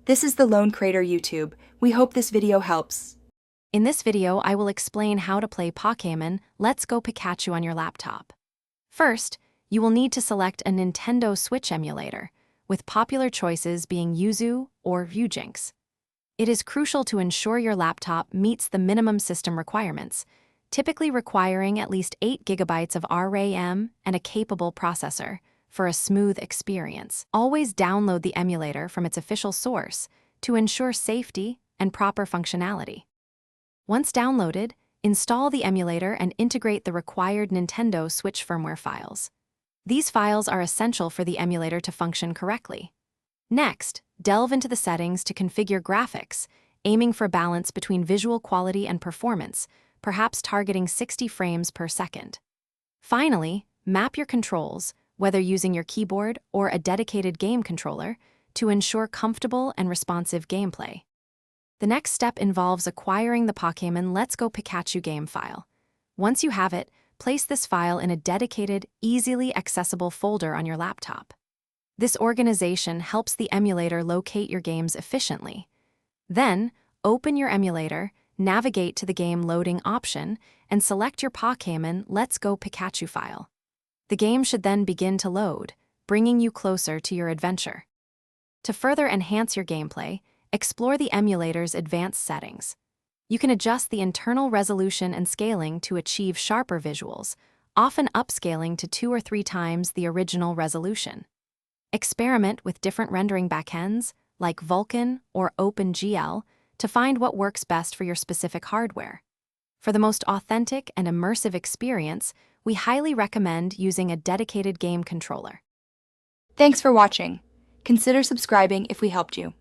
This is the Lone Crater YouTube. We hope this video helps. In this video, I will explain how to play Pokémon Let's Go Pikachu on your laptop. First, you will need to select a Nintendo Switch emulator, with popular choices being Yuzu or Vyujinx. It is crucial to ensure your laptop meets the minimum system requirements, typically requiring at least 8 GB of RAM and a capable processor for a smooth experience. Always download the emulator from its official source to ensure safety and proper functionality. Once downloaded, install the emulator and integrate the required Nintendo Switch firmware files. These files are essential for the emulator to function correctly. Next, delve into the settings to configure graphics, aiming for balance between visual quality and performance, perhaps targeting 60 frames per second. Finally, map your controls, whether using your keyboard or a dedicated game controller, to ensure comfortable and responsive gameplay. The next step involves acquiring the Pokémon Let's Go Pikachu game file. Once you have it, place this file in a dedicated, easily accessible folder on your laptop. This organization helps the emulator locate your games efficiently. Then, open your emulator, navigate to the game loading option, and select your Pokémon Let's Go Pikachu file. The game should then begin to load, bringing you closer to your adventure. To further enhance your gameplay, explore the emulator's advanced settings. You can adjust the internal resolution and scaling to achieve sharper visuals, often upscaling to 2 or 3 times the original resolution. Experiment with different rendering backends, like Vulkan or OpenGL, to find what works best for your specific hardware. For the most authentic and immersive experience, we highly recommend using a dedicated game controller. Thanks for watching. Consider subscribing if we helped you.